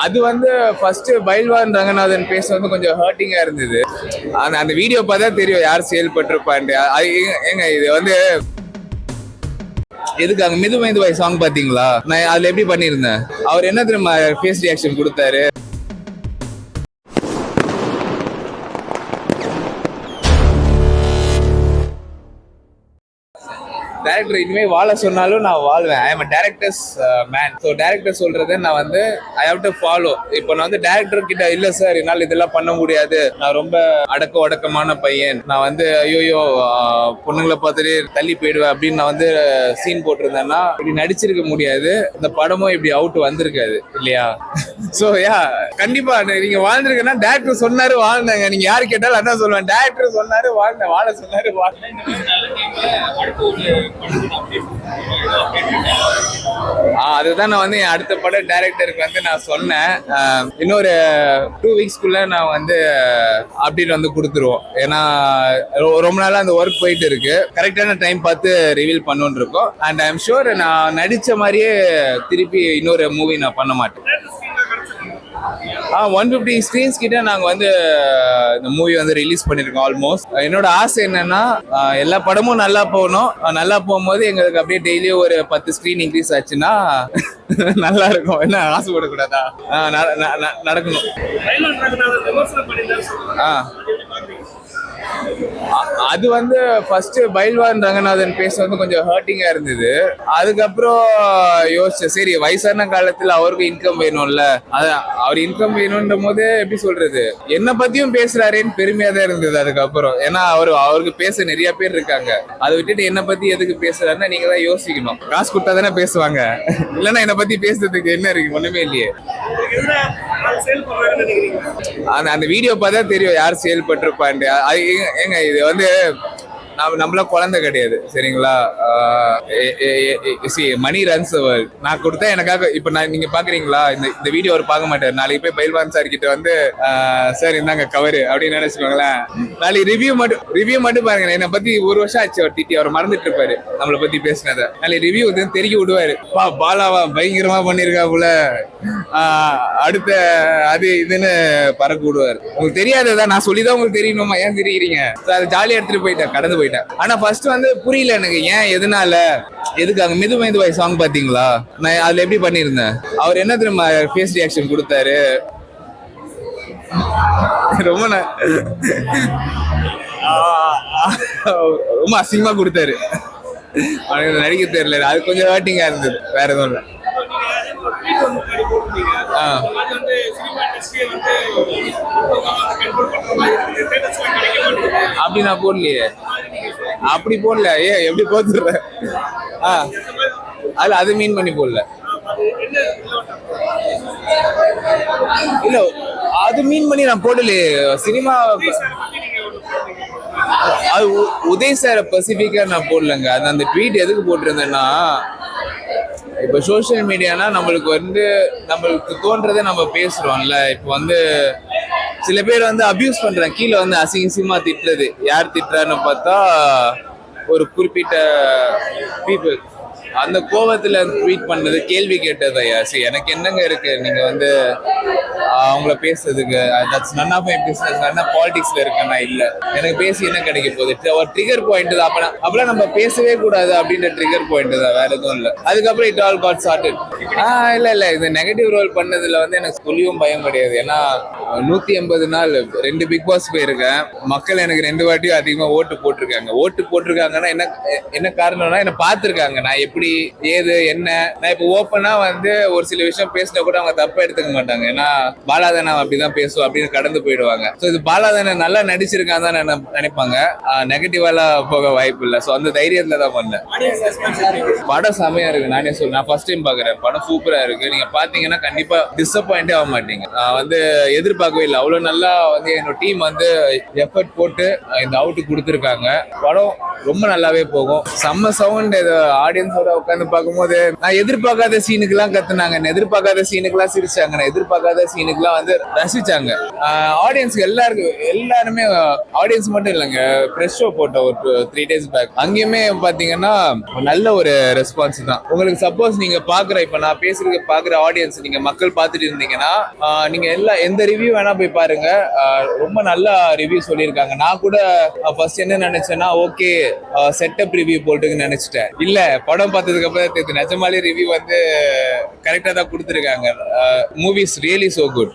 அது வந்து ஃபர்ஸ்ட் பைல்வான் ரங்கநாதன் பேச வந்து கொஞ்சம் ஹர்ட்டிங்கா இருந்தது. அந்த வீடியோ பார்த்தா தெரியும் யார் செயல்பட்டிருப்பான்ட்டு. ஏங்க இது வந்து எதுக்காக மிது மைதுவாய் சாங் பாத்தீங்களா? நான் அதுல எப்படி பண்ணிருந்தேன், அவர் என்ன தெரியுமா ஃபேஸ் ரியாக்ஷன் கொடுத்தாரு. டேரக்டர் இனிமே வாழ சொன்னாலும் நான் வாழ்வேன். I am a directors man. So director சொல்றதை நான் வந்து ஐ ஹவ் டு ஃபாலோ. இப்போ நான் வந்து டேரக்டர் கிட்ட இல்ல சார் என்னால் இதெல்லாம் பண்ண முடியாது, நான் ரொம்ப ஒடக்கமான பையன், நான் வந்து ஐயோ பொண்ணுங்களை பார்த்துட்டு தள்ளி போயிடுவேன் அப்படின்னு நான் வந்து சீன் போட்டிருந்தேன்னா இப்படி நடிச்சிருக்க முடியாது, இந்த படமும் இப்படி அவுட் வந்திருக்காது இல்லையா? ஸோ யா கண்டிப்பா நீங்க வாழ்ந்துருக்கேன்னா டேரக்டர் சொன்னாரு வாழ்ந்தாங்க. நீங்க யாரு கேட்டாலும் அதான் சொல்லுவேன், டேரக்டர் சொன்னாரு வாழ்ந்தேன், வாழ சொன்னாரு வாழ்ந்தேன். அதுதான் நான் வந்து என் அடுத்த பட டைரக்டருக்கு வந்து நான் சொன்னேன், இன்னொரு 2 வீக்ஸ்க்குள்ள நான் வந்து அப்டேட் வந்து கொடுத்துருவோம். ஏன்னா ரொம்ப நாளா அந்த ஒர்க் போயிட்டு இருக்கு, கரெக்டான டைம் பார்த்து ரிவீல் பண்ணணும்னு இருக்கோம். அண்ட் ஐ எம் ஷூர் நான் நடிச்ச மாதிரியே திருப்பி இன்னொரு மூவி நான் பண்ண மாட்டேன். 150 ஸ்கிரீன்ஸ் கிட்ட நாங்க வந்து இந்த மூவி வந்து ரிலீஸ் பண்ணிருக்கோம் ஆல்மோஸ்ட். என்னோட ஆசை என்னன்னா எல்லா படமும் நல்லா போகணும், நல்லா போகும்போது எங்களுக்கு அப்படியே டெய்லி ஒரு 10 ஸ்கிரீன் இன்க்ரீஸ் ஆச்சுன்னா நல்லா இருக்கும். என்ன ஆசைப்படக்கூடாதா? நடக்கணும். அது வந்து ஃபர்ஸ்ட் பைல்வான் ரங்கநாதன் பேச வந்து கொஞ்சம் ஹர்ட்டிங்கா இருந்தது. அதுக்கப்புறம் யோசிச்சேன், சரி வயசான காலத்துல அவருக்கு இன்கம் வேணும்ல, அவர் இன்கம் வேணும்ன்ற போது எப்படி சொல்றது, என்ன பத்தியும் பேசுறாருன்னு பெருமையா தான் இருந்தது. அதுக்கப்புறம் ஏன்னா அவருக்கு பேச நிறைய பேர் இருக்காங்க, அதை விட்டுட்டு என்ன பத்தி எதுக்கு பேசுறாருன்னா நீங்க தான் யோசிக்கணும். காசு கொடுத்தா தானே பேசுவாங்க, இல்லைன்னா என்ன பத்தி பேசுறதுக்கு என்ன இருக்கு, ஒண்ணுமே இல்லையே. அந்த வீடியோ பார்த்தா தெரியும் யார் செயல்பட்டிருப்பான்ட்டு. ஏங்க இது வந்து நம்மள குழந்தை கிடையாது சரிங்களா? மணி ரன்ஸ் வேர்ல்ட். நான் கொடுத்தா எனக்காக இப்ப நீங்க பாக்குறீங்களா, இந்த வீடியோ அவர் பார்க்க மாட்டாரு. நாளைக்கு போய் பைல்வான் சார் கிட்ட வந்து சார் இந்தாங்க கவரு அப்படின்னு நினைச்சுக்கோங்களேன். நாளைக்கு ரிவ்யூ மட்டும் பாருங்க. என்னை பத்தி 1 வருஷம் ஆச்சு அவர் திட்டி, அவர் மறந்துட்டு இருப்பாரு நம்மளை பத்தி பேசினதை. நாளைக்கு ரிவ்யூ வந்து தெரிய விடுவாரு, பாலாவா பயங்கரமா பண்ணிருக்கா போல, அடுத்த அது இதுன்னு பறக்க விடுவாரு. உங்களுக்கு தெரியாததான் நான் சொல்லிதான் உங்களுக்கு தெரியணுமா, ஏன் தெரியுறீங்க? அதை ஜாலியா எடுத்துட்டு போயிட்டேன், கடந்து போயிட்டேன். ஆனா ஃபர்ஸ்ட் வந்து புரியல எனக்கு ஏன் எதனால எதுக்காக மிது மைதுவாய் சாங் பாத்தீங்களா? நான் அதுல எப்படி பண்ணிருந்தேன், அவர் என்ன தெரியுமா ஃபேஸ் ரியாக்ஷன் கொடுத்தாரு. ரொம்ப ரொம்ப அசிங்கமா கொடுத்தாரு, அவனுக்கு நடிக்க தெரியல. அது கொஞ்சம் ஹர்ட்டிங்கா இருந்தது, வேற எதுவும் இல்லை. அப்படி நான் போடலையே, அப்படி போடல. எப்படி போத்துற? அதுல அது மீன் பண்ணி போடல. இல்ல அது மீன் பண்ணி நான் போடலையே. சினிமா அது உதய் சார் ஸ்பெசிபிக்கா நான் போடலங்க. அது அந்த ட்வீட் எதுக்கு போட்டிருந்தேன்னா, இப்ப சோசியல் மீடியானா நம்மளுக்கு தோன்றதை நம்ம பேசுறோம்ல. இப்ப வந்து சில பேர் வந்து அபியூஸ் பண்றாங்க, கீழே வந்து அசிங்கமா திட்டுறது. யார் திட்டுறான்னு பார்த்தா ஒரு குறிப்பிட்ட பீப்புள். அந்த கோவத்துல ட்வீட் பண்ணது, கேள்வி கேட்டது. எனக்கு என்னங்க இருக்கு, நீங்க வந்து அவங்கள பேசுறதுக்கு, that's none of my business. நான் என்ன பாலிடிக்ஸ்ல இருக்கேன்னா இல்ல, எனக்கு பேசி என்ன கிடைக்க போகுது, ஒரு ட்ரிகர் பாயிண்ட் தான். அப்பெல்லாம் நம்ம பேசவே கூடாது அப்படின்ற ட்ரிகர் பாயிண்ட் தான், வேற எதுவும் இல்லை. அதுக்கப்புறம் இட் ஆல் காட் சார்ட்டட். இல்ல இது நெகட்டிவ் ரோல் பண்ணதுல வந்து எனக்கு சொல்லியும் பயம் கிடையாது. ஏன்னா 180 நாள் 2 பிக் பாஸ் போயிருக்கேன். மக்கள் எனக்கு 2 வாட்டியும் அதிகமா ஓட்டு போட்டிருக்காங்கன்னா என்ன காரணம்னா என்ன பார்த்திருக்காங்க, நான் எப்படி ஏது என்ன. நான் இப்ப ஓப்பனா வந்து ஒரு சில விஷயம் பேசினா கூட அவங்க தப்பா எடுத்துக்க மாட்டாங்க. ஏன்னா பாலாதான அப்படிதான் பேசுவோம் அப்படின்னு கடந்து போயிடுவாங்க. ஸோ இது பாலாதான நல்லா நடிச்சிருக்கான் தான் நினைப்பாங்க, நெகட்டிவால போக வாய்ப்பு இல்லை. ஸோ அந்த தைரியத்துல தான் பண்ணேன். படம் செமையா இருக்கு, நானே சொல்றேன். நான் ஃபர்ஸ்ட் டைம் பாக்குறேன், படம் சூப்பரா இருக்கு. நீங்க பாத்தீங்கன்னா கண்டிப்பா டிசப்பாயிண்டே ஆக மாட்டீங்க. நான் வந்து எதிர்பார்க்கவே இல்லை, அவ்வளவு நல்லா வந்து என்னோட டீம் வந்து எஃபர்ட் போட்டு இந்த அவுட் கொடுத்துருக்காங்க. படம் ரொம்ப நல்லாவே போகும். செம்ம சவுண்ட், ஆடியன்ஸோட உட்காந்து பார்க்கும்போது நான் எதிர்பார்க்காத சீனுக்கெல்லாம் கத்துனாங்க, எதிர்பார்க்காத சீனுக்கெல்லாம் சிரிச்சாங்க, நான் எதிர்பார்க்காத சீனுக்கெல்லாம் வந்து ரசிச்சாங்க. ஆடியன்ஸ்க்கு எல்லாருமே ஆடியன்ஸ் மட்டும் இல்லைங்க, ப்ரெஸ் ஷோ போட்ட ஒரு 3 days பேக், அங்கேயுமே பாத்தீங்கன்னா நல்ல ஒரு ரெஸ்பான்ஸ் தான். உங்களுக்கு சப்போஸ் நீங்க பாக்குற இப்ப நான் பேசுறது பாக்குற ஆடியன்ஸ் நீங்க மக்கள் பார்த்துட்டு இருந்தீங்கன்னா நீங்க எந்த ரிவ்யூ வேணா போய் பாருங்க, ரொம்ப நல்ல ரிவ்யூ சொல்லியிருக்காங்க. நான் கூட ஃபர்ஸ்ட் என்ன நினைச்சேன்னா ஓகே செட்டப் ரிவ்யூ போட்டுன்னு நினைச்சிட்டேன். இல்ல படம் பார்த்ததுக்கு அப்புறம் தெரியுது நிஜமாலே ரிவ்யூ வந்து கரெக்டா தான் கொடுத்துருக்காங்க. Movies really so good.